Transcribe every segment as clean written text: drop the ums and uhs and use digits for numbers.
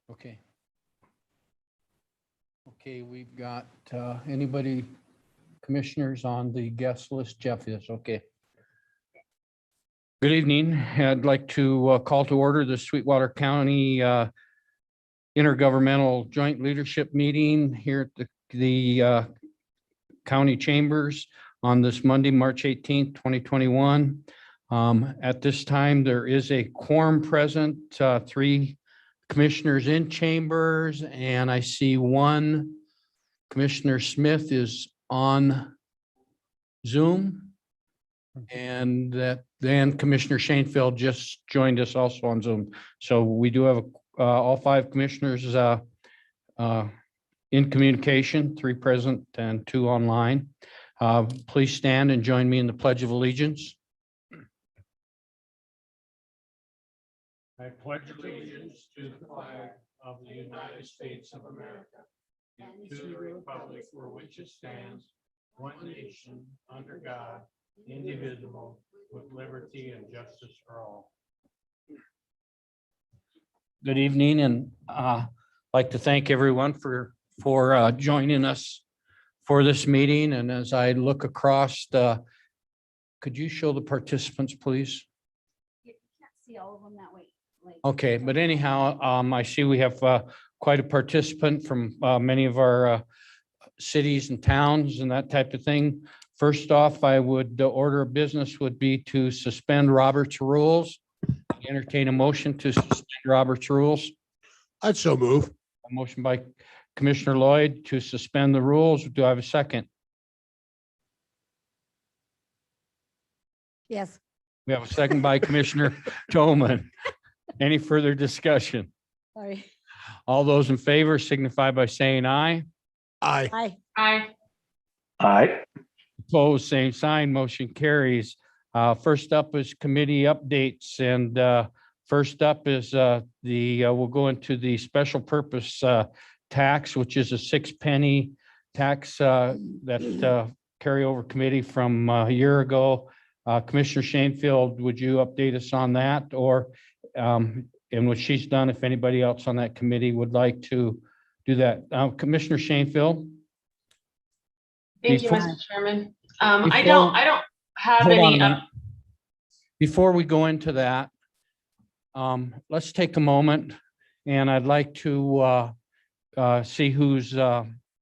Okay. Okay, we've got anybody, commissioners on the guest list? Jeff is, okay. Good evening. I'd like to call to order the Sweetwater County Intergovernmental Joint Leadership Meeting here at the county chambers on this Monday, March 18th, 2021. At this time, there is a quorum present, 3 commissioners in chambers, and I see one Commissioner Smith is on Zoom, and that then Commissioner Schoenfeld just joined us also on Zoom. So we do have all 5 commissioners in communication, 3 present and 2 online. Please stand and join me in the Pledge of Allegiance. I pledge allegiance to the flag of the United States of America and to the republic for which it stands, one nation, under God, indivisible, with liberty and justice for all. Good evening, and I'd like to thank everyone for joining us for this meeting. And as I look across, could you show the participants, please? You can't see all of them that way. Okay, but anyhow, I see we have quite a participant from many of our cities and towns and that type of thing. First off, the order of business would be to suspend Robert's rules. Entertain a motion to suspend Robert's rules. I'd so move. A motion by Commissioner Lloyd to suspend the rules. Do I have a second? Yes. We have a second by Commissioner Toman. Any further discussion? Sorry. All those in favor signify by saying aye. Aye. Hi. Aye. Aye. Opposed, same sign, motion carries. First up is committee updates, and first up is we'll go into the special purpose tax, which is a 6-penny tax that carryover committee from a year ago. Commissioner Schoenfeld, would you update us on that, or and what she's done, if anybody else on that committee would like to do that? Commissioner Schoenfeld? Thank you, Before- Mr. Chairman. I before- don't have Hold on a any. minute. Before we go into that, let's take a moment, and I'd like to see who's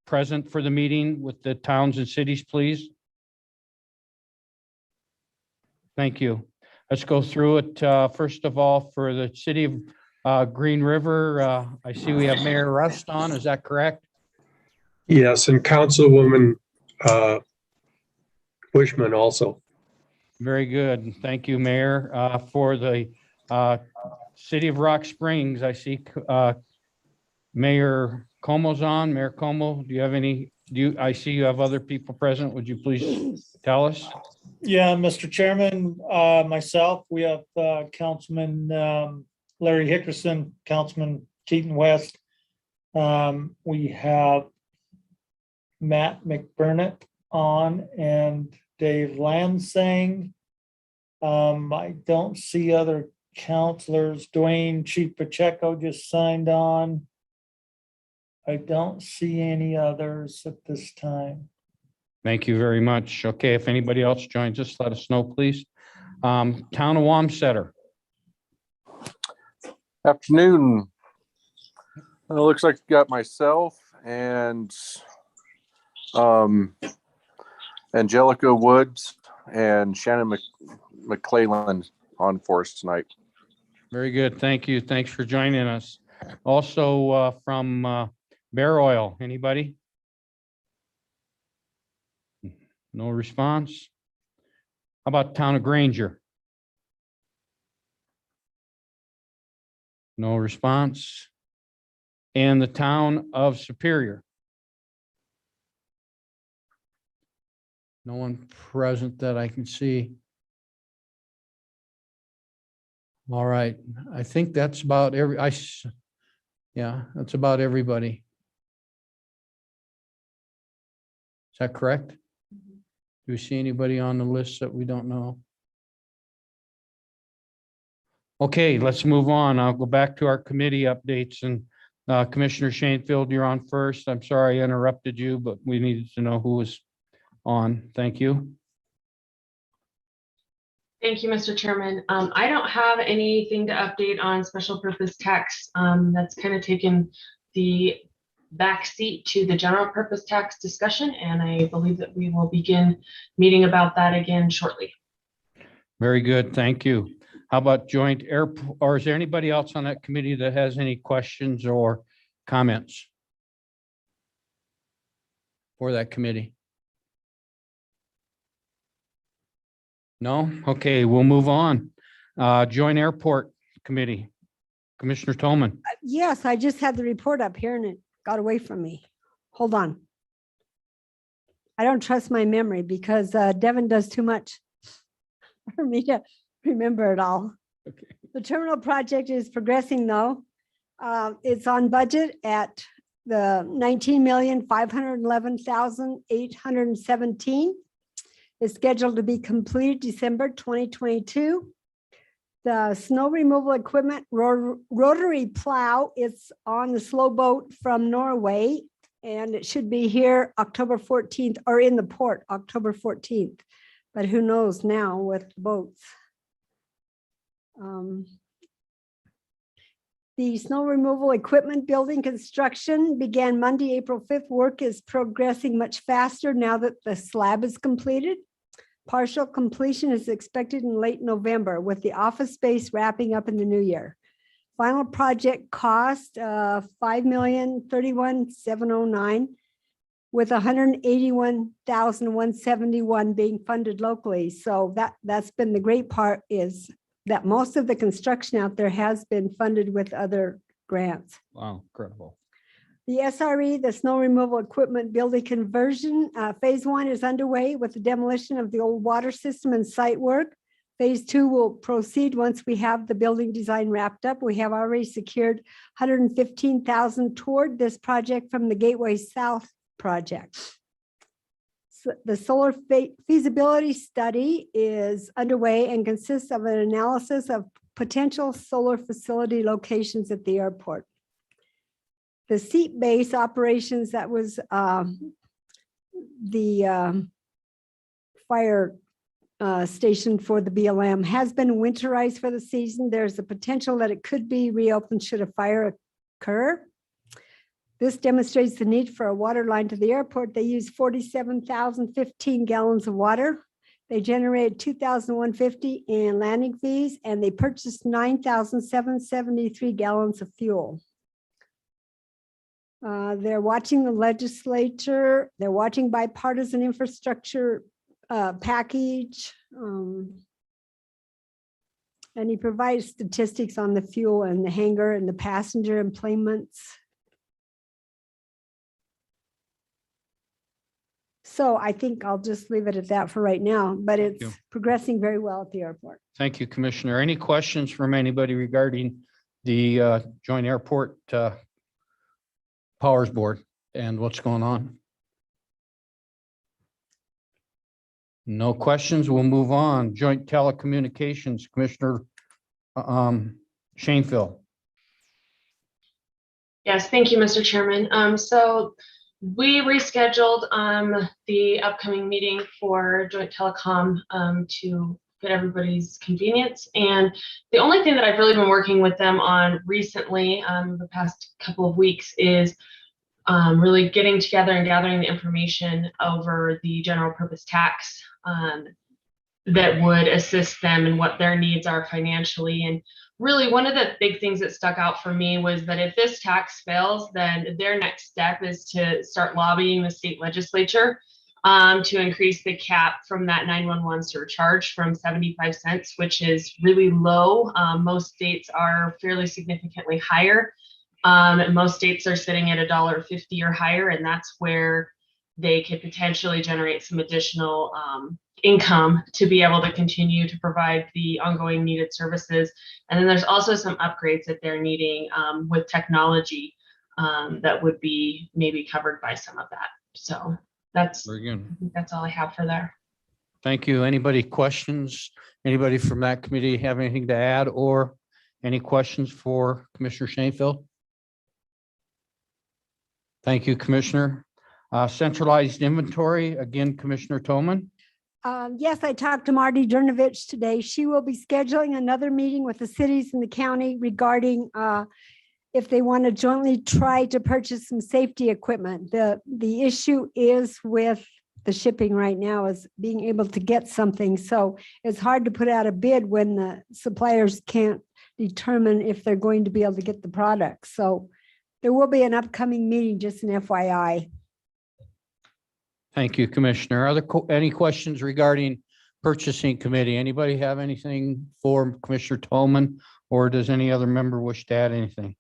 present for the meeting with the towns and cities, please. Thank you. Let's go through it. First of all, for the city of Green River, I see we have Mayor Rust on. Is that correct? Yes, and Councilwoman Bushman also. Very good. Thank you, Mayor. For the city of Rock Springs, I see Mayor Como's on. Mayor Como, do you have any, I see you have other people present. Would you please tell us? Yeah, Mr. Chairman, myself, we have Councilman Larry Hickerson, Councilman Keaton West. We have Matt McBurnett on and Dave Lansing. I don't see other counselors. Dwayne Chief Pacheco just signed on. I don't see any others at this time. Thank you very much. Okay, if anybody else joins us, let us know, please. Town of Wamsetter. Afternoon. It looks like you got myself and Angelica Woods and Shannon McClellan on for us tonight. Very good. Thank you. Thanks for joining us. Also from Bear Oil, anybody? No response. How about Town of Granger? No response. And the Town of Superior? No one present that I can see. All right, I think that's about yeah, that's about everybody. Is that correct? Do we see anybody on the list that we don't know? Okay, let's move on. I'll go back to our committee updates, and Commissioner Shanefield, you're on first. I'm sorry I interrupted you, but we needed to know who was on. Thank you. Thank you, Mr. Chairman. I don't have anything to update on special purpose tax. That's kind of taken the back seat to the general purpose tax discussion, and I believe that we will begin meeting about that again shortly. Very good. Thank you. How about joint airport, or is there anybody else on that committee that has any questions or comments for that committee? No? Okay, we'll move on. Joint airport committee, Commissioner Tolman. Yes, I just had the report up here and it got away from me. Hold on. I don't trust my memory because Devin does too much for me to remember it all. Okay. The terminal project is progressing though. It's on budget at the 19,511,817. It's scheduled to be completed December 2022. The snow removal equipment rotary plow is on the slow boat from Norway, and it should be here October 14th, or in the port October 14th. But who knows now with boats. The snow removal equipment building construction began Monday, April 5th. Work is progressing much faster now that the slab is completed. Partial completion is expected in late November, with the office space wrapping up in the new year. Final project cost $5,031,709, with $181,171 being funded locally. So that's been the great part, is that most of the construction out there has been funded with other grants. Wow, incredible. The SRE, the snow removal equipment building conversion, phase 1 is underway with the demolition of the old water system and site work. Phase 2 will proceed once we have the building design wrapped up. We have already secured $115,000 toward this project from the Gateway South project. So the solar feasibility study is underway and consists of an analysis of potential solar facility locations at the airport. The seat base operations, that was the fire station for the BLM, has been winterized for the season. There's a potential that it could be reopened should a fire occur. This demonstrates the need for a water line to the airport. They use 47,015 gallons of water. They generated 2,150 in landing fees, and they purchased 9,773 gallons of fuel. They're watching the legislature. They're watching bipartisan infrastructure package. And he provides statistics on the fuel and the hangar and the passenger employments. So I think I'll just leave it at that for right now, but Thank it's you. progressing very well at the airport. Thank you, Commissioner. Any questions from anybody regarding the joint airport powers board and what's going on? No questions. We'll move on. Joint telecommunications, Commissioner Shanefield. Yes, thank you, Mr. Chairman. So we rescheduled the upcoming meeting for joint telecom to fit everybody's convenience. And the only thing that I've really been working with them on recently, the past couple of weeks, is really getting together and gathering the information over the general purpose tax that would assist them in what their needs are financially. And really, one of the big things that stuck out for me was that if this tax fails, then their next step is to start lobbying the state legislature to increase the cap from that 911 surcharge from 75 cents, which is really low. Most states are fairly significantly higher. Most states are sitting at $1.50 or higher, and that's where they could potentially generate some additional income to be able to continue to provide the ongoing needed services. And then there's also some upgrades that they're needing with technology that would be maybe covered by some of that. So that's, Very good. I think that's all I have for there. Thank you. Anybody questions? Anybody from that committee have anything to add or any questions for Commissioner Shanefield? Thank you, Commissioner. Centralized inventory, again, Commissioner Toman. Yes, I talked to Marty Dernovich today. She will be scheduling another meeting with the cities in the county regarding if they want to jointly try to purchase some safety equipment. The issue is with the shipping right now is being able to get something. So it's hard to put out a bid when the suppliers can't determine if they're going to be able to get the product. So there will be an upcoming meeting, just an FYI. Thank you, Commissioner. Any questions regarding purchasing committee? Anybody have anything for Commissioner Tolman, or does any other member wish to add anything?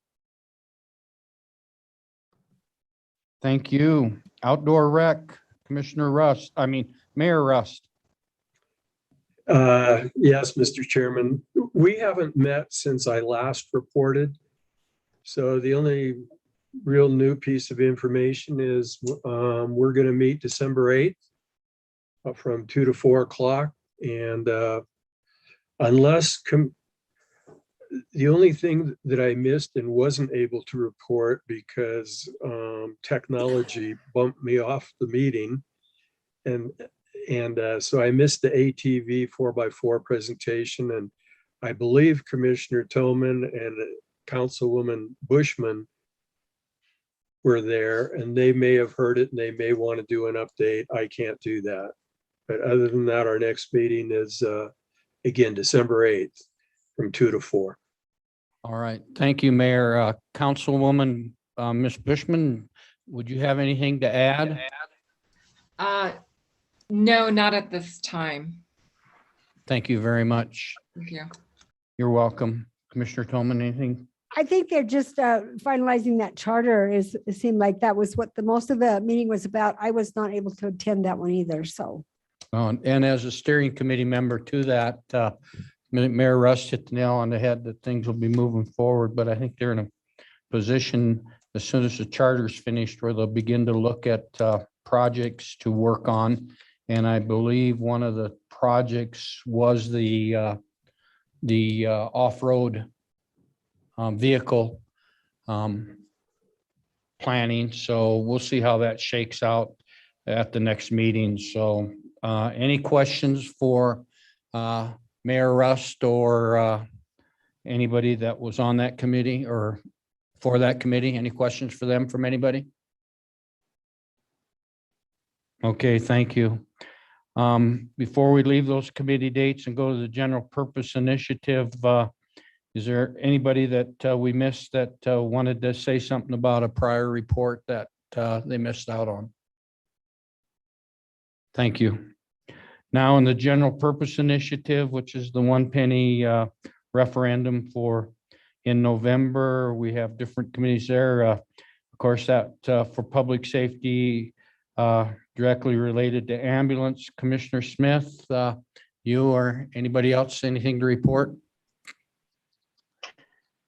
Thank you. Outdoor rec, Commissioner Rust, Mayor Rust. Yes, Mr. Chairman, we haven't met since I last reported. So the only real new piece of information is we're going to meet December 8th from 2 to 4 o'clock. And unless the only thing that I missed and wasn't able to report because technology bumped me off the meeting. And so I missed the ATV 4x4 presentation. And I believe Commissioner Tillman and Councilwoman Bushman were there, and they may have heard it and they may want to do an update. I can't do that. But other than that, our next meeting is again, December 8th from 2 to 4. All right. Thank you, Mayor. Councilwoman, Ms. Bushman, would you have anything to add? No, not at this time. Thank you very much. Thank you. You're welcome. Commissioner Tolman, anything? I think they're just finalizing that charter. It seemed like that was what the most of the meeting was about. I was not able to attend that one either, so. And as a steering committee member to that, Mayor Rust hit the nail on the head that things will be moving forward, but I think they're in a position as soon as the charter is finished where they'll begin to look at projects to work on. And I believe one of the projects was the off-road vehicle planning. So we'll see how that shakes out at the next meeting. So any questions for Mayor Rust or anybody that was on that committee or for that committee? Any questions for them from anybody? Okay, thank you. Before we leave those committee dates and go to the general purpose initiative, is there anybody that we missed that wanted to say something about a prior report that they missed out on? Thank you. Now in the general purpose initiative, which is the 1 penny referendum for in November, we have different committees there. Of course, that for public safety, directly related to ambulance, Commissioner Smith, you or anybody else, anything to report?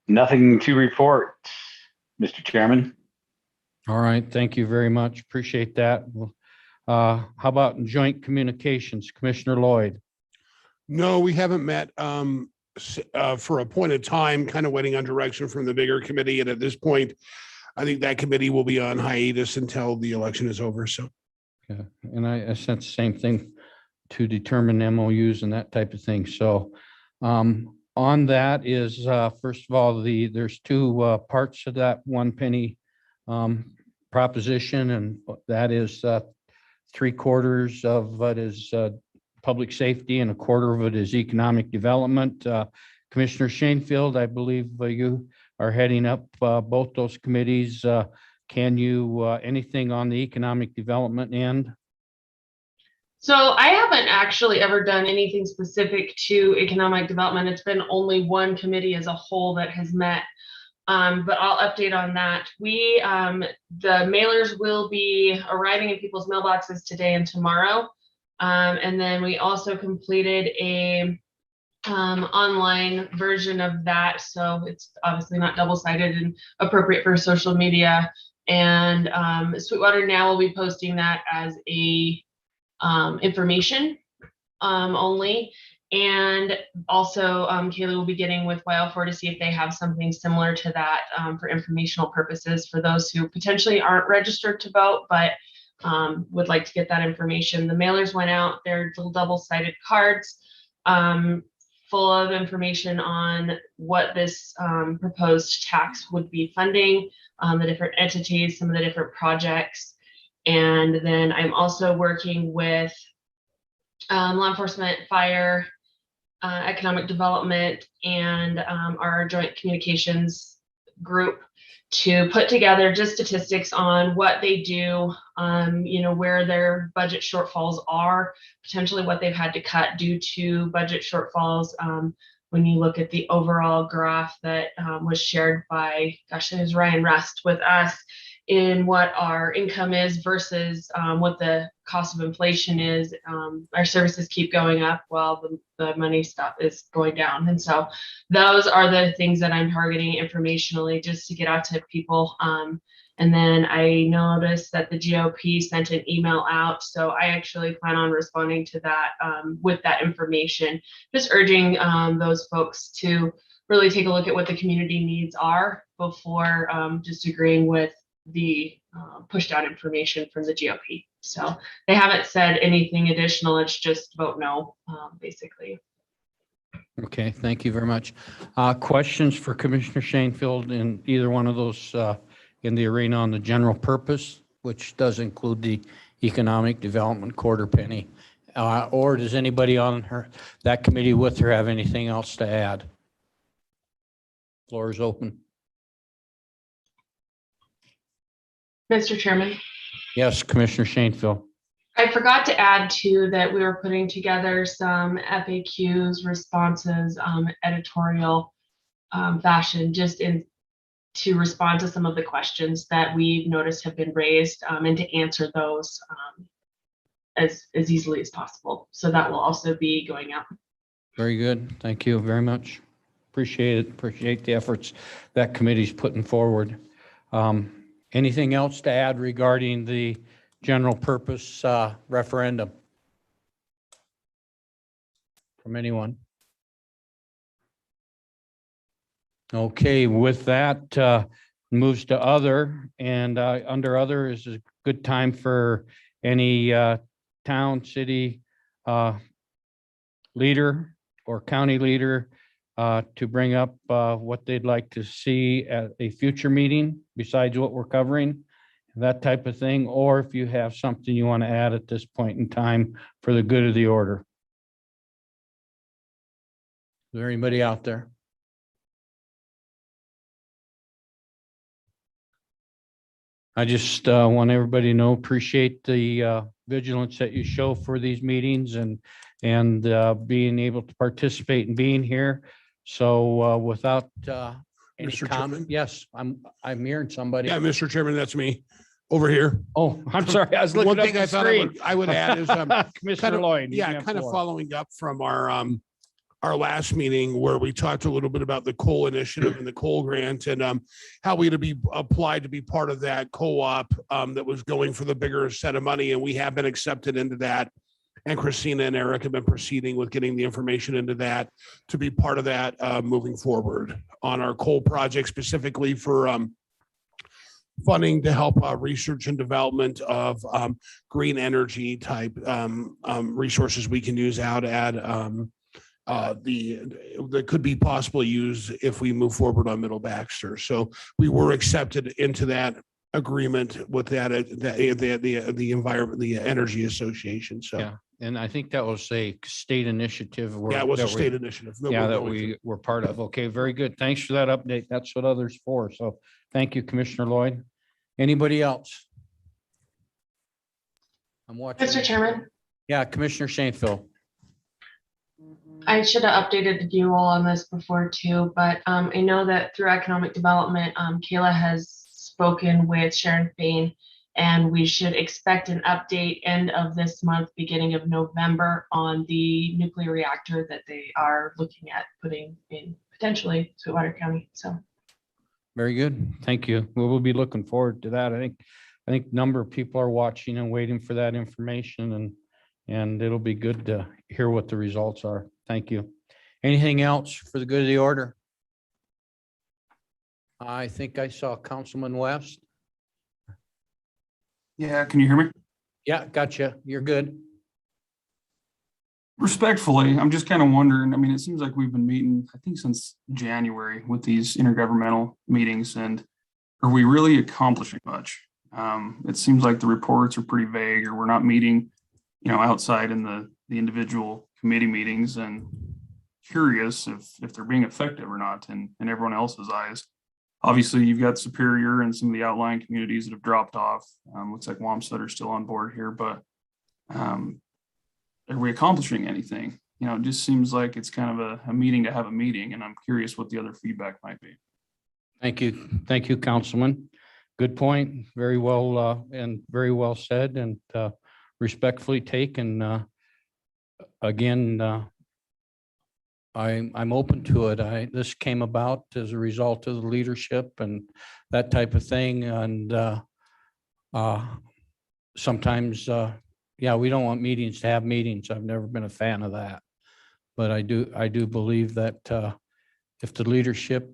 Nothing to report, Mr. Chairman. All right, thank you very much. Appreciate that. How about joint communications, Commissioner Lloyd? No, we haven't met for a point of time, kind of waiting on direction from the bigger committee. And at this point, I think that committee will be on hiatus until the election is over. So. Yeah, and I sense the same thing to determine MOUs and that type of thing. So on that is, first of all, there's two parts of that 1 penny proposition, and that is 3/4 of it is public safety and 1/4 of it is economic development. Commissioner Schoenfeld, I believe you are heading up both those committees. Can you, anything on the economic development end? So I haven't actually ever done anything specific to economic development. It's been only one committee as a whole that has met. But I'll update on that. The mailers will be arriving in people's mailboxes today and tomorrow. And then we also completed a online version of that. So it's obviously not double-sided and appropriate for social media. And Sweetwater now will be posting that as a information only. And also, Kaylee will be getting with YL4 to see if they have something similar to that for informational purposes for those who potentially aren't registered to vote, but would like to get that information. The mailers went out, they're little double-sided cards full of information on what this proposed tax would be funding, the different entities, some of the different projects. And then I'm also working with law enforcement, fire, economic development, and our joint communications group to put together just statistics on what they do, where their budget shortfalls are, potentially what they've had to cut due to budget shortfalls. When you look at the overall graph that was shared by, gosh, it was Ryan Rust with us, in what our income is versus what the cost of inflation is. Our services keep going up while the money stuff is going down. And so those are the things that I'm targeting informationally just to get out to people. And then I noticed that the GOP sent an email out. So I actually plan on responding to that with that information, just urging those folks to really take a look at what the community needs are before just agreeing with the pushed out information from the GOP. So they haven't said anything additional. It's just vote no, basically. Okay, thank you very much. Questions for Commissioner Schoenfeld in either one of those in the arena on the general purpose, which does include the economic development quarter penny? Or does anybody on that committee with her have anything else to add? Floor is open. Mr. Chairman. Yes, Commissioner Schoenfeld. I forgot to add too that we were putting together some FAQs, responses, editorial fashion, just to respond to some of the questions that we've noticed have been raised and to answer those as easily as possible. So that will also be going out. Very good. Thank you very much. Appreciate it. Appreciate the efforts that committee's putting forward. Anything else to add regarding the general purpose referendum from anyone? Okay, with that, moves to other, and under other is a good time for any town, city leader or county leader to bring up what they'd like to see at a future meeting besides what we're covering, that type of thing, or if you have something you want to add at this point in time for the good of the order. Is there anybody out there? I just want everybody to know, appreciate the vigilance that you show for these meetings and being able to participate and being here. So without any Mr. comment, Chairman? yes, I'm hearing somebody. Yeah, Mr. Chairman, that's me over here. Oh, I'm sorry. I was looking One up thing the I thought screen. I would add is Commissioner kind of, Lloyd. you yeah, have kind of floor. following up from our last meeting where we talked a little bit about the coal initiative and the coal grant and how we to be applied to be part of that co-op that was going for the bigger set of money. And we have been accepted into that. And Christina and Eric have been proceeding with getting the information into that to be part of that moving forward on our coal project, specifically for funding to help research and development of green energy type resources we can use out at that could be possibly used if we move forward on Middle Baxter. So we were accepted into that agreement with the environment, the Energy Association. So Yeah, and I think that was a state initiative. yeah, it was a that we- state initiative. Yeah, that we're going we through. were part of. Okay, very good. Thanks for that update. That's what others for. So thank you, Commissioner Lloyd. Anybody else? I'm watching. Mr. Chairman, Yeah, Commissioner Schoenfeld. I should have updated you all on this before too, but I know that through economic development, Kayla has spoken with Sharon Fain, and we should expect an update end of this month, beginning of November, on the nuclear reactor that they are looking at putting in potentially Sweetwater County. So Very good. Thank you. We will be looking forward to that. I think a number of people are watching and waiting for that information, and it'll be good to hear what the results are. Thank you. Anything else for the good of the order? I think I saw Councilman West. Yeah, can you hear me? Yeah, gotcha. You're good. Respectfully, I'm just kind of wondering, I mean, it seems like we've been meeting, I think, since January with these intergovernmental meetings, and are we really accomplishing much? It seems like the reports are pretty vague, or we're not meeting, outside in the individual committee meetings, and curious if they're being effective or not in everyone else's eyes. Obviously, you've got Superior and some of the outlying communities that have dropped off. Looks like Wamsutter are still on board here, but are we accomplishing anything? It just seems like it's kind of a meeting to have a meeting, and I'm curious what the other feedback might be. Thank you. Thank you, Councilman. Good point. Very well and very well said, and respectfully taken. Again, I'm open to it. This came about as a result of the leadership and that type of thing. And sometimes, yeah, we don't want meetings to have meetings. I've never been a fan of that. But I do believe that if the leadership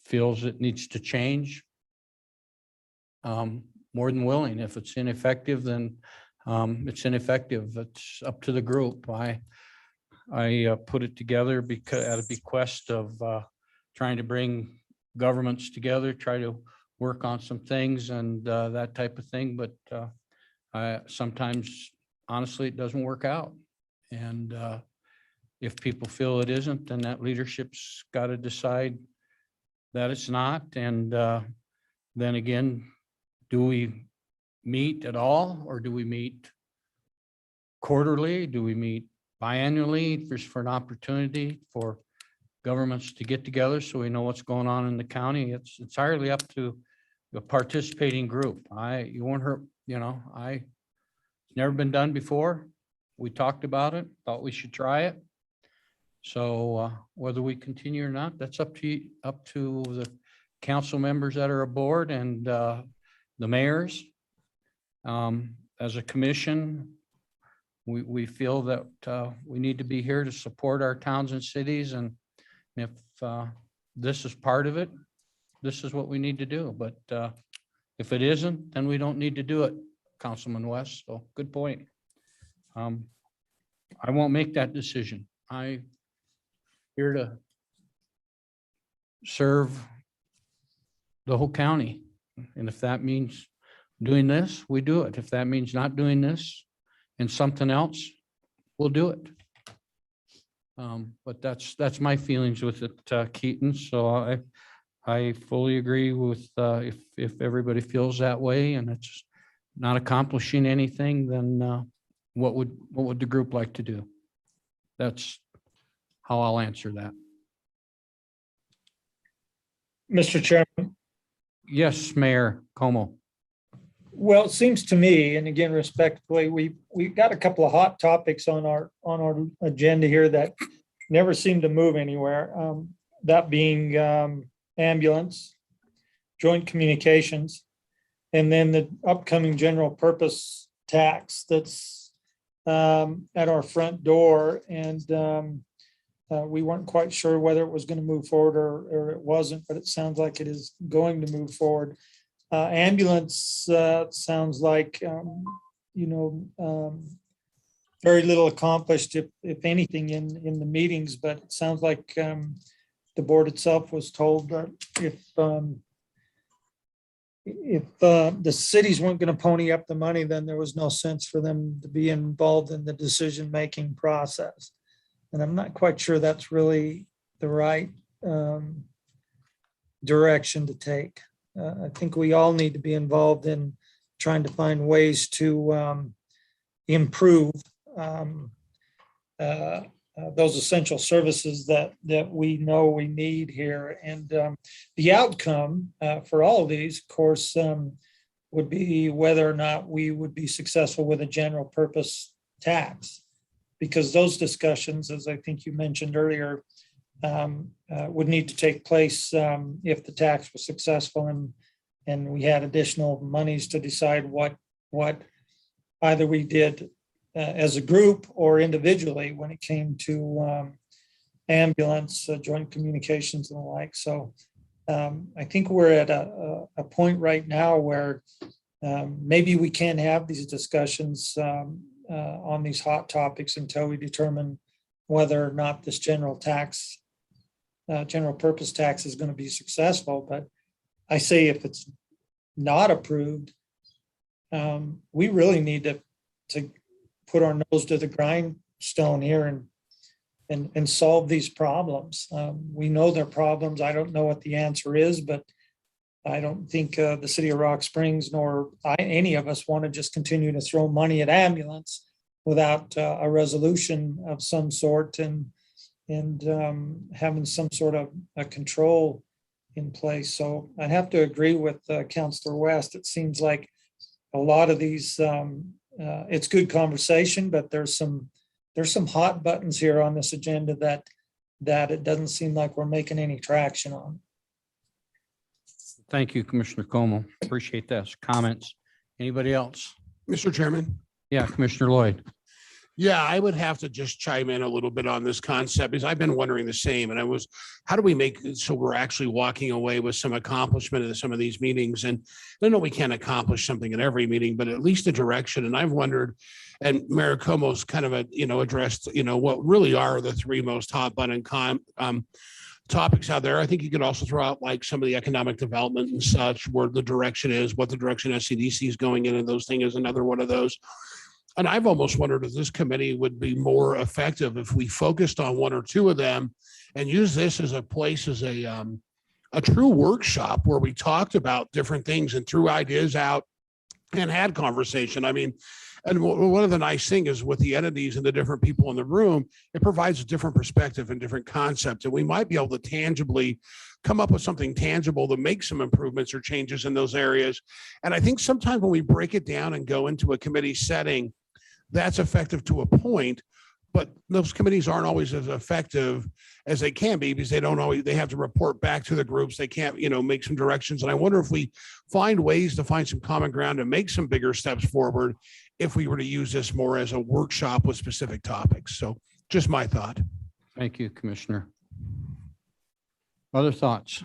feels it needs to change, more than willing. If it's ineffective, then it's ineffective. It's up to the group. I put it together because at a bequest of trying to bring governments together, try to work on some things and that type of thing. But sometimes, honestly, it doesn't work out. And if people feel it isn't, then that leadership's got to decide that it's not. And then again, do we meet at all, or do we meet quarterly? Do we meet biannually, just for an opportunity for governments to get together so we know what's going on in the county? It's entirely up to the participating group. You won't hurt, it's never been done before. We talked about it, thought we should try it. So whether we continue or not, that's up to the council members that are aboard and the mayors. As a commission, we feel that we need to be here to support our towns and cities. And if this is part of it, this is what we need to do. But if it isn't, then we don't need to do it, Councilman West. So good point. I won't make that decision. I'm here to serve the whole county. And if that means doing this, we do it. If that means not doing this and something else, we'll do it. But that's my feelings with it, Keaton. So I fully agree with if everybody feels that way and it's not accomplishing anything, then what would the group like to do? That's how I'll answer that. Mr. Chairman. Yes, Mayor Kauno. Well, it seems to me, and again, respectfully, we got a couple of hot topics on our agenda here that never seem to move anywhere. That being ambulance, joint communications, and then the upcoming general purpose tax that's at our front door. And we weren't quite sure whether it was going to move forward or it wasn't, but it sounds like it is going to move forward. Ambulance sounds like, very little accomplished, if anything, in the meetings, but it sounds like the board itself was told that if the cities weren't going to pony up the money, then there was no sense for them to be involved in the decision-making process. And I'm not quite sure that's really the right direction to take. I think we all need to be involved in trying to find ways to improve those essential services that we know we need here. And the outcome for all of these, of course, would be whether or not we would be successful with a general purpose tax. Because those discussions, as I think you mentioned earlier, would need to take place if the tax was successful and we had additional monies to decide what either we did as a group or individually when it came to ambulance, joint communications and the like. So I think we're at a point right now where maybe we can have these discussions on these hot topics until we determine whether or not this general purpose tax is going to be successful. But I say if it's not approved, we really need to put our nose to the grindstone here and solve these problems. We know they're problems. I don't know what the answer is, but I don't think the city of Rock Springs nor any of us want to just continue to throw money at ambulance without a resolution of some sort and having some sort of a control in place. So I have to agree with Councillor West. It seems like a lot of these, it's good conversation, but there's some hot buttons here on this agenda that it doesn't seem like we're making any traction on. Thank you, Commissioner Como. Appreciate those comments. Anybody else? Mr. Chairman. Yeah, Commissioner Lloyd. Yeah, I would have to just chime in a little bit on this concept because I've been wondering the same. And how do we make it so we're actually walking away with some accomplishment in some of these meetings? And I know we can't accomplish something in every meeting, but at least a direction. And I've wondered, and Mayor Como's kind of addressed, what really are the three most hot button topics out there. I think you could also throw out like some of the economic development and such, where the direction is, what the direction SCDC is going in, and those things is another one of those. And I've almost wondered if this committee would be more effective if we focused on one or two of them and use this as a place, as a true workshop where we talked about different things and threw ideas out and had conversation. I mean, and one of the nice things is with the entities and the different people in the room, it provides a different perspective and different concepts. And we might be able to tangibly come up with something tangible to make some improvements or changes in those areas. And I think sometimes when we break it down and go into a committee setting, that's effective to a point, but those committees aren't always as effective as they can be because they have to report back to the groups. They can't, make some directions. And I wonder if we find ways to find some common ground and make some bigger steps forward if we were to use this more as a workshop with specific topics. So just my thought. Thank you, Commissioner. Other thoughts?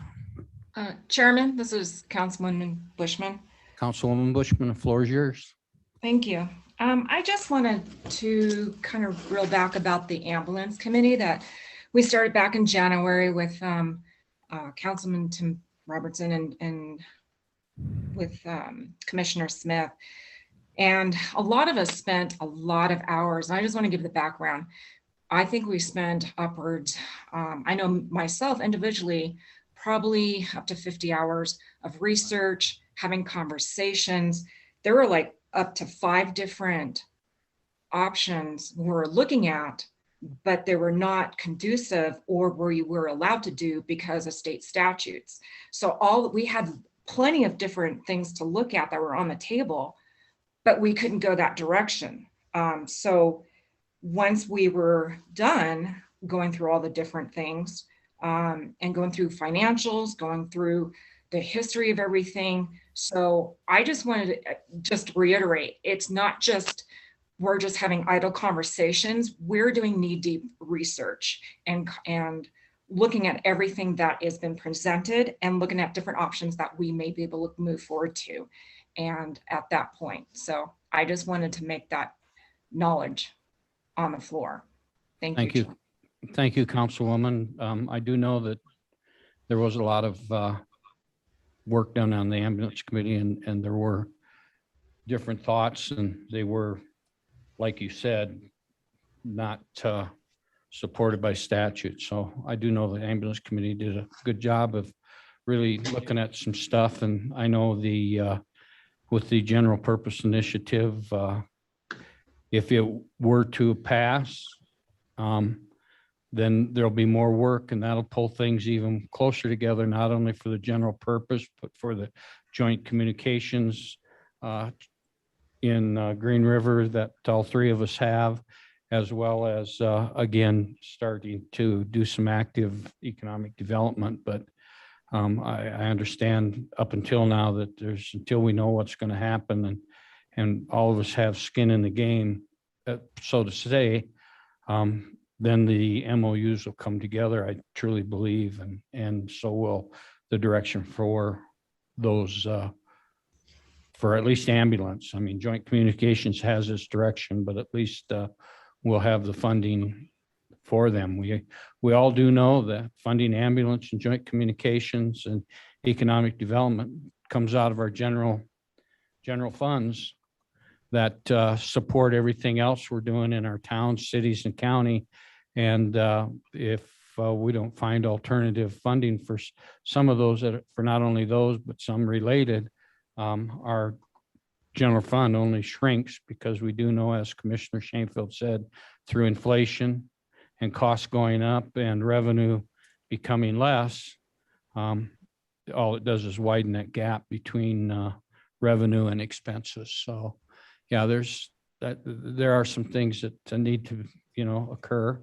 Chairman, this is Councilwoman Bushman. Councilwoman Bushman, the floor is yours. Thank you. I just wanted to kind of reel back about the ambulance committee that we started back in January with Councilman Tim Robertson and with Commissioner Smith. And a lot of us spent a lot of hours. And I just want to give the background. I think we spent upwards, I know myself individually, probably up to 50 hours of research, having conversations. There were like up to 5 different options we were looking at, but they were not conducive or where you were allowed to do because of state statutes. So we had plenty of different things to look at that were on the table, but we couldn't go that direction. So once we were done going through all the different things and going through financials, going through the history of everything. So I just wanted to just reiterate, it's not just, we're just having idle conversations. We're doing knee-deep research and looking at everything that has been presented and looking at different options that we may be able to move forward to. And at that point, so I just wanted to make that knowledge on the floor. Thank you. Thank you, Councilwoman. I do know that there was a lot of work done on the ambulance committee and there were different thoughts and they were, like you said, not supported by statute. So I do know the ambulance committee did a good job of really looking at some stuff. And I know with the general purpose initiative, if it were to pass, then there'll be more work and that'll pull things even closer together, not only for the general purpose, but for the joint communications in Green River that all 3 of us have, as well as, again, starting to do some active economic development. But I understand up until now that until we know what's going to happen and all of us have skin in the game, so to say, then the MOUs will come together, I truly believe, and so will the direction for those, for at least ambulance. I mean, Joint Communications has this direction, but at least we'll have the funding for them. We all do know that funding ambulance and Joint Communications and economic development comes out of our general funds that support everything else we're doing in our towns, cities, and county. And if we don't find alternative funding for some of those, for not only those, but some related, our general fund only shrinks, because we do know, as Commissioner Schoenfeld said, through inflation and costs going up and revenue becoming less, all it does is widen that gap between revenue and expenses. So yeah, there are some things that need to, occur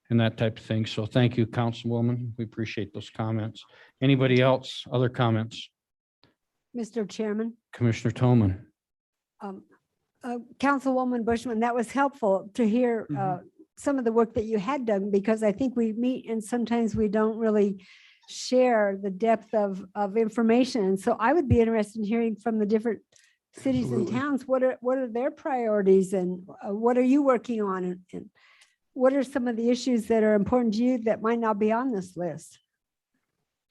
and that type of thing. So thank you, Councilwoman. We appreciate those comments. Anybody else? Other comments? Mr. Chairman, Commissioner Toman. Councilwoman Bushman, that was helpful to hear some of the work that you had done, because I think we meet and sometimes we don't really share the depth of information. And so I would be interested in hearing from the different cities and Absolutely. towns, what are their priorities, and what are you working on? And what are some of the issues that are important to you that might not be on this list?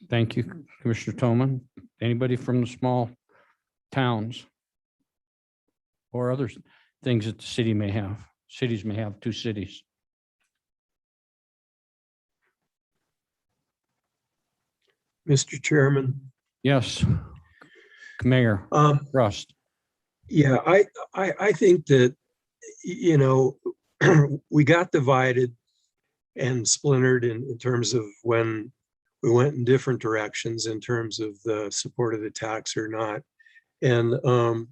Thank you, Commissioner Toman. Anybody from the small towns or other things that the city may have? Cities may have 2 cities. Mr. Chairman. Yes. Mayor Rust. Yeah, I think that, we got divided and splintered in terms of when we went in different directions in terms of the support of the tax or not. And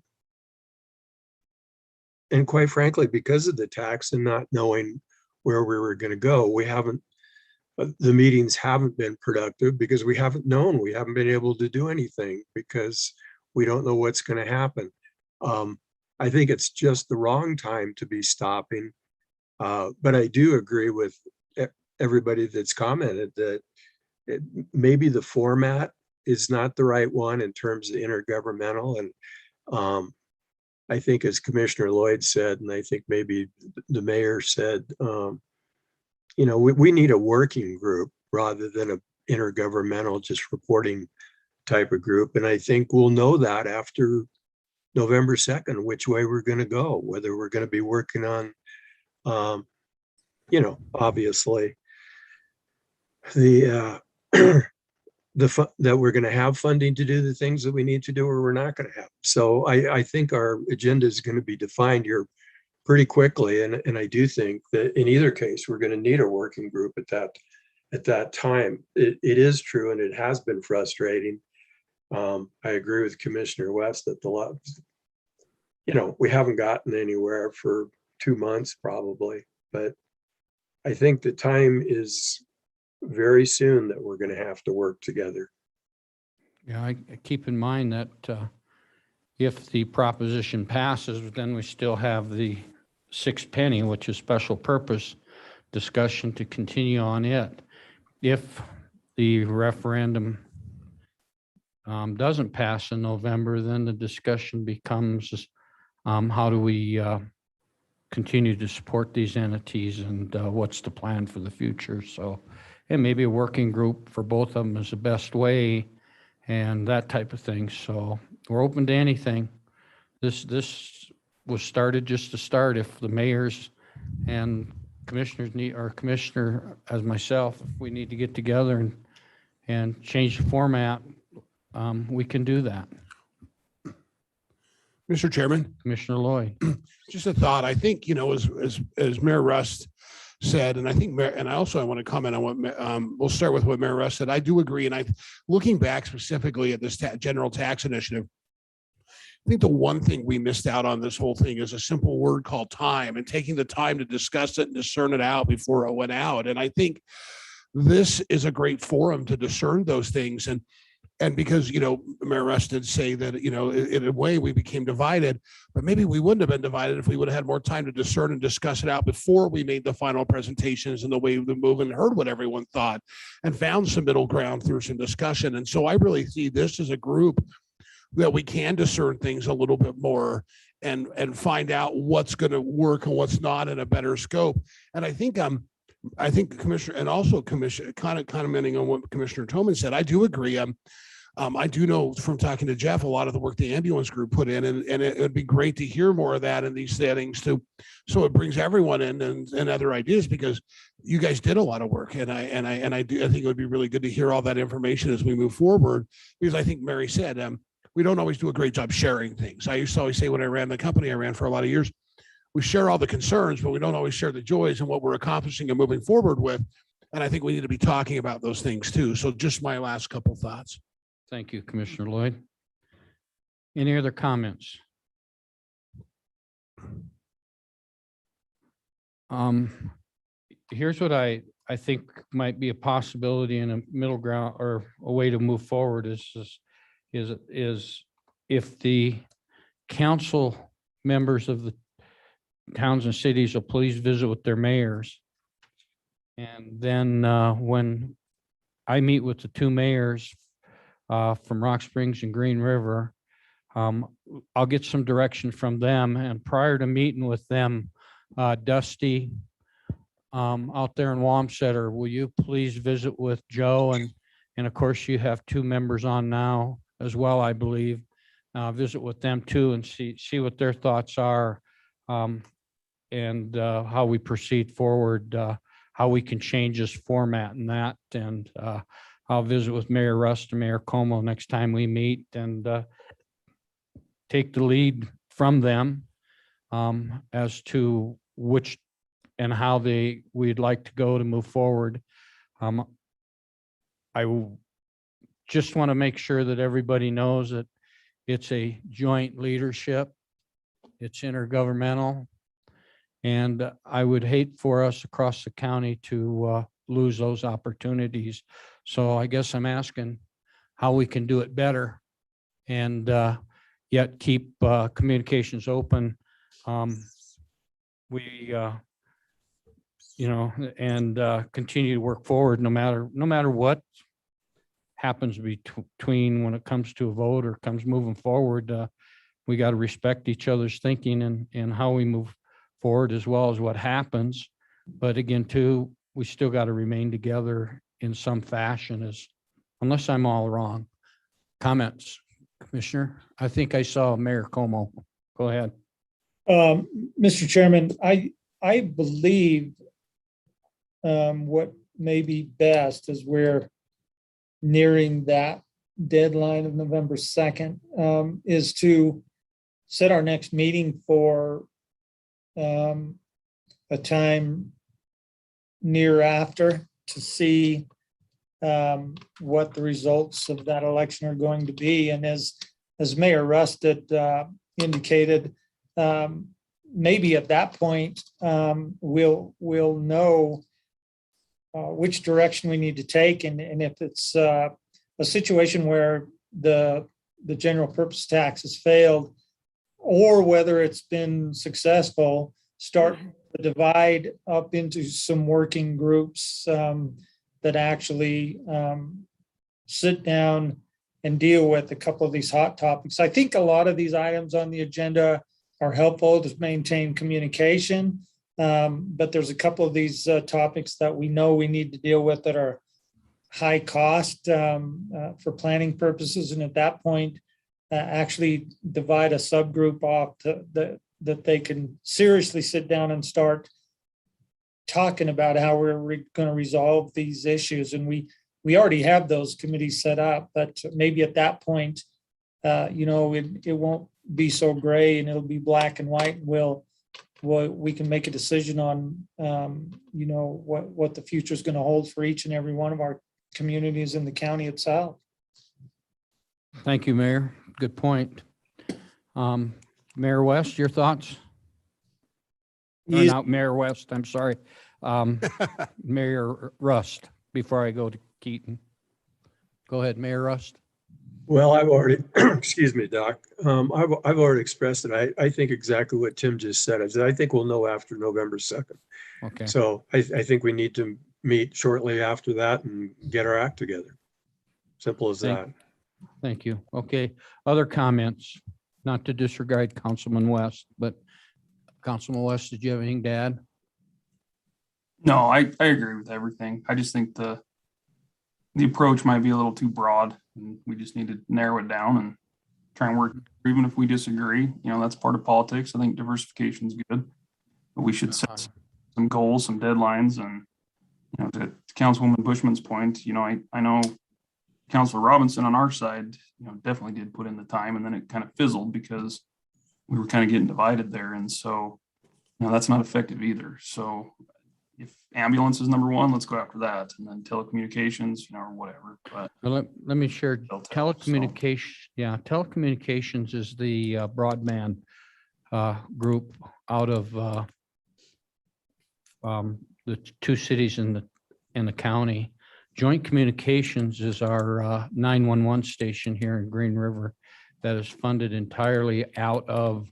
quite frankly, because of the tax and not knowing where we were going to go, the meetings haven't been productive because we haven't known, we haven't been able to do anything because we don't know what's going to happen. I think it's just the wrong time to be stopping. But I do agree with everybody that's commented that maybe the format is not the right one in terms of intergovernmental. And I think, as Commissioner Lloyd said, and I think maybe the mayor said, we need a working group rather than an intergovernmental just reporting type of group. And I think we'll know that after November 2nd, which way we're going to go, whether we're going to be working on, obviously the that we're going to have funding to do the things that we need to do, or we're not going to have. So I think our agenda is going to be defined here pretty quickly. And I do think that in either case, we're going to need a working group at that time. It is true, and it has been frustrating. I agree with Commissioner West that we haven't gotten anywhere for 2 months probably, but I think the time is very soon that we're going to have to work together. Yeah, I keep in mind that if the proposition passes, then we still have the 6th penny, which is special purpose discussion, to continue on it. If the referendum doesn't pass in November, then the discussion becomes how do we continue to support these entities, and what's the plan for the future. So, and maybe a working group for both of them is the best way, and that type of thing. So we're open to anything. This was started just to start. If the mayors and commissioners need, or commissioner as myself, if we need to get together and change the format, we can do that. Mr. Chairman, Commissioner Lloyd. just a thought. I think, as Mayor Rust said, and I think, and I want to comment on what, we'll start with what Mayor Rust said. I do agree. And looking back specifically at this general tax initiative, I think the one thing we missed out on this whole thing is a simple word called time, and taking the time to discuss it and discern it out before it went out. And I think this is a great forum to discern those things. And And because, Mayor Russ did say that, in a way we became divided, but maybe we wouldn't have been divided if we would have had more time to discern and discuss it out before we made the final presentations and the way we move and heard what everyone thought and found some middle ground through some discussion. And so I really see this as a group that we can discern things a little bit more and find out what's going to work and what's not in a better scope. And I think Commissioner, and also Commissioner, kind of commenting on what Commissioner Toman said, I do agree. I do know from talking to Jeff, a lot of the work the ambulance group put in, and it would be great to hear more of that in these settings too. So it brings everyone in and other ideas, because you guys did a lot of work, and I think it would be really good to hear all that information as we move forward, because I think Mary said, we don't always do a great job sharing things. I used to always say when I ran the company I ran for a lot of years, we share all the concerns, but we don't always share the joys and what we're accomplishing and moving forward with. And I think we need to be talking about those things too. So just my last couple thoughts. Thank you, Commissioner Lloyd. Any other comments? Here's what I think might be a possibility in a middle ground or a way to move forward is if the council members of the towns and cities will please visit with their mayors. And then when I meet with the two mayors from Rock Springs and Green River, I'll get some direction from them. And prior to meeting with them, Dusty out there in Wamsetter, will you please visit with Joe? And of course, you have two members on now as well, I believe. Visit with them too and see what their thoughts are. And how we proceed forward, how we can change this format and that. And I'll visit with Mayor Rust and Mayor Como next time we meet and take the lead from them as to which and how we'd like to go to move forward. I just want to make sure that everybody knows that it's a joint leadership. It's intergovernmental. And I would hate for us across the county to lose those opportunities. So I guess I'm asking how we can do it better and yet keep communications open. And continue to work forward no matter what happens between when it comes to a vote or comes moving forward. We got to respect each other's thinking and how we move forward as well as what happens. But again, too, we still got to remain together in some fashion, unless I'm all wrong. Comments, Commissioner? I think I saw Mayor Como. Go ahead. Mr. Chairman, I believe what may be best as we're nearing that deadline of November 2nd is to set our next meeting for a time near after to see what the results of that election are going to be. And as Mayor Rust indicated, maybe at that point we'll know which direction we need to take, and if it's a situation where the general purpose tax has failed, or whether it's been successful, start to divide up into some working groups that actually sit down and deal with a couple of these hot topics. I think a lot of these items on the agenda are helpful to maintain communication, but there's a couple of these topics that we know we need to deal with that are high cost for planning purposes. And at that point, actually divide a subgroup off that they can seriously sit down and start talking about how we're going to resolve these issues. And we already have those committees set up, but maybe at that point, it won't be so gray and it'll be black and white. We can make a decision on, what the future is going to hold for each and every one of our communities in the county itself. Thank you, Mayor. Good point. Mayor West, your thoughts? Or not Mayor West, I'm sorry. Mayor Rust, before I go to Keaton. Go ahead, Mayor Rust. Well, I've already, excuse me, Doc. I've already expressed it. I think exactly what Tim just said. I think we'll know after November 2nd. Okay, So I think we need to meet shortly after that and get our act together. Simple as that. thank you. Okay, other comments? Not to disregard Councilman West, but Councilman West, did you have anything to add? No, I agree with everything. I just think the approach might be a little too broad, and we just need to narrow it down and try and work, even if we disagree. That's part of politics. I think diversification is good, but we should set some goals, some deadlines, and to Councilwoman Bushman's point, I know Councilor Robinson on our side, definitely did put in the time, and then it kind of fizzled because we were kind of getting divided there, and so that's not effective either. So if ambulance is number one, let's go after that, and then telecommunications, or whatever. But Well, let me share Telltale, telecommunication. Yeah, telecommunications is the broadband group out of the two cities in the county. Joint Communications is our 911 station here in Green River that is funded entirely out of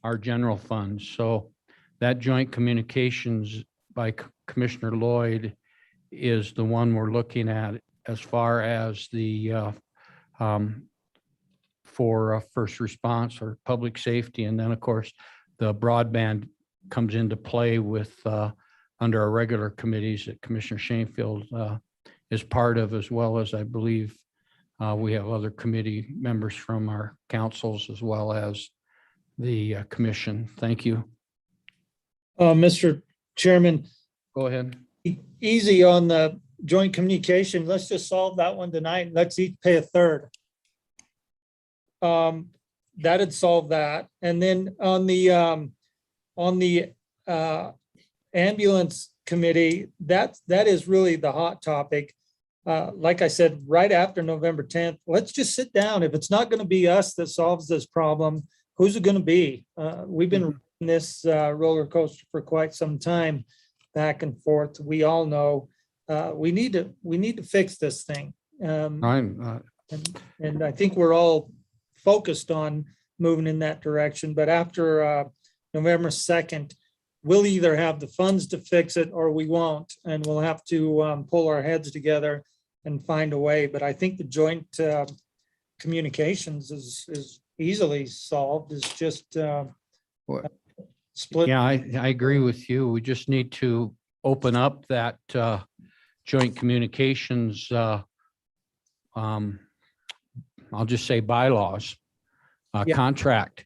our general funds. So that Joint Communications by Commissioner Lloyd is the one we're looking at as far as the for first response or public safety. And then, of course, the broadband comes into play with under our regular committees that Commissioner Schoenfeld is part of, as well as I believe we have other committee members from our councils as well as the commission. Thank you. Mr. Chairman, Go ahead. easy on the joint communication. Let's just solve that one tonight. Let's each pay a third. That'd solve that. And then on the ambulance committee, that is really the hot topic. Like I said, right after November 10th, let's just sit down. If it's not going to be us that solves this problem, who's it going to be? We've been riding this roller coaster for quite some time, back and forth. We all know we need to fix this thing. And I think we're all focused on moving in that direction. But after November 2nd, we'll either have the funds to fix it or we won't, and we'll have to pull our heads together and find a way. But I think the joint communications is easily solved. It's just split. Yeah, I agree with you. We just need to open up that joint communications, I'll just say bylaws, Yeah. contract,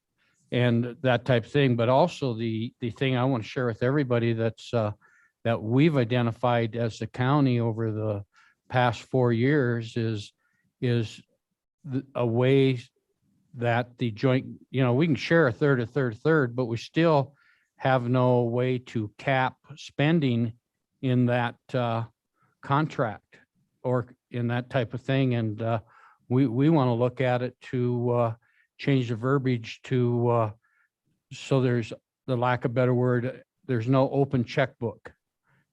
and that type of thing. But also the thing I want to share with everybody that's that we've identified as the county over the past 4 years is a way that the joint, we can share a third, but we still have no way to cap spending in that contract or in that type of thing. And we want to look at it to change the verbiage to so there's, the lack of better word, there's no open checkbook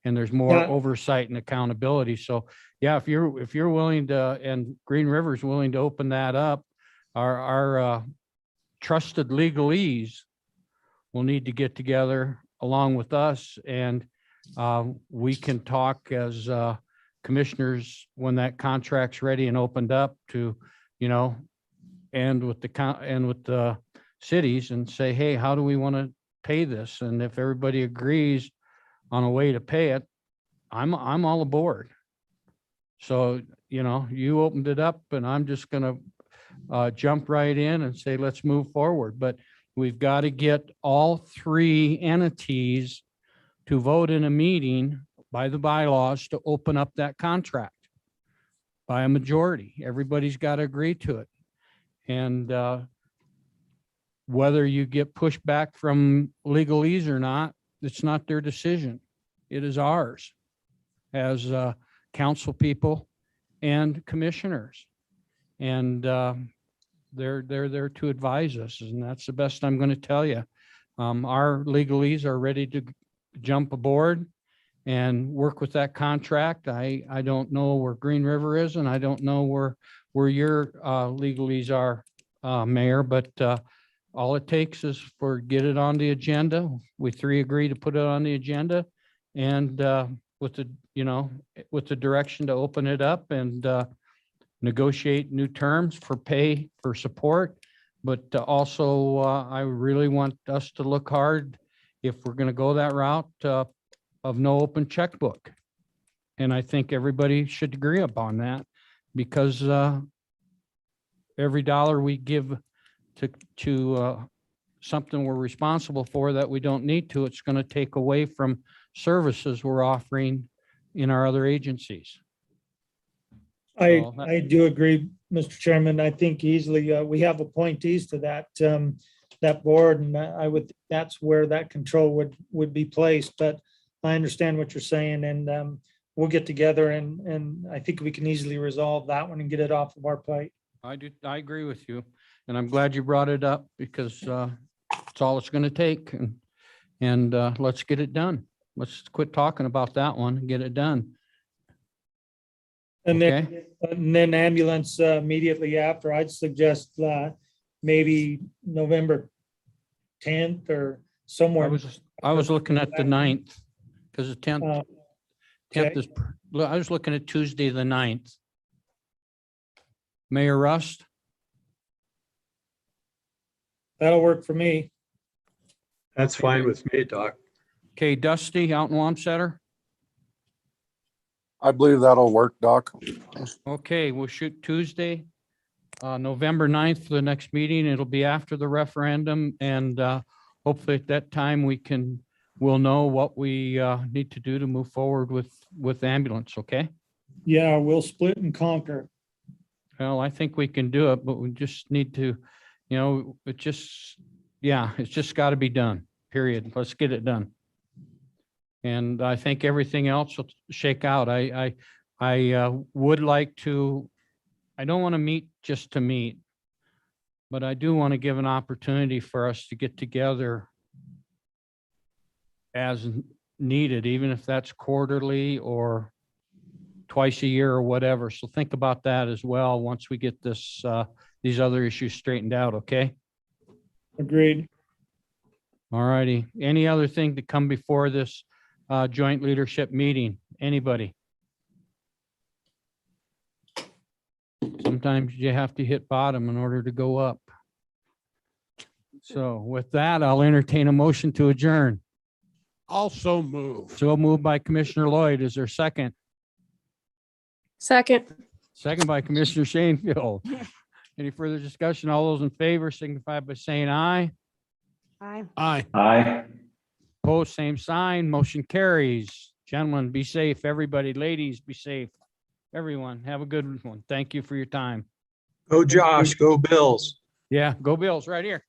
and there's more Yeah. oversight and accountability. So yeah, if you're willing to, and Green River's willing to open that up, our trusted legalese will need to get together along with us, and we can talk as commissioners when that contract's ready and opened up to, and with the cities and say, hey, how do we want to pay this? And if everybody agrees on a way to pay it, I'm all aboard. So, you opened it up and I'm just going to jump right in and say, let's move forward. But we've got to get all three entities to vote in a meeting by the bylaws to open up that contract by a majority. Everybody's got to agree to it. And whether you get pushback from legalese or not, it's not their decision. It is ours as council people and commissioners. And they're there to advise us, and that's the best I'm going to tell you. Our legalese are ready to jump aboard, and work with that contract. I don't know where Green River is, and I don't know where your legalese are, Mayor, but all it takes is for get it on the agenda. We three agree to put it on the agenda, and with the, with the direction to open it up and negotiate new terms for pay for support. But also, I really want us to look hard, if we're going to go that route, of no open checkbook. And I think everybody should agree upon that, because every dollar we give to something we're responsible for that we don't need to, it's going to take away from services we're offering in our other agencies. I do agree, Mr. Chairman. I think easily we have appointees to that board, and that's where that control would be placed. But I understand what you're saying, and we'll get together and I think we can easily resolve that one and get it off of our plate. I agree with you, and I'm glad you brought it up, because it's all it's going to take, and let's get it done. Let's quit talking about that one and get it done. And Okay. then ambulance immediately after, I'd suggest maybe November 10th or somewhere. I was looking at the 9th, because the 10th okay. is, I was looking at Tuesday, the 9th. Mayor Rust? That'll work for me. That's fine with me, Doc. Okay, Dusty out in Wamsetter? I believe that'll work, Doc. Okay, we'll shoot Tuesday, November 9th for the next meeting. It'll be after the referendum, and hopefully at that time we'll know what we need to do to move forward with ambulance, okay? Yeah, we'll split and conquer. Well, I think we can do it, but we just need to, it's just got to be done, period. Let's get it done. And I think everything else will shake out. I would like to, I don't want to meet just to meet, but I do want to give an opportunity for us to get together as needed, even if that's quarterly or twice a year or whatever. So think about that as well once we get these other issues straightened out, okay? Agreed. All righty. Any other thing to come before this joint leadership meeting? Anybody? Sometimes you have to hit bottom in order to go up. So with that, I'll entertain a motion to adjourn. Also move. So moved by Commissioner Lloyd. Is there a second? Second. Second by Commissioner Shanefield. Any further discussion? All those in favor signify by saying aye. Aye. Aye. Aye. Opposed, same sign. Motion carries. Gentlemen, be safe. Everybody, ladies, be safe. Everyone, have a good one. Thank you for your time. Go Josh, go Bills. Yeah, go Bills right here.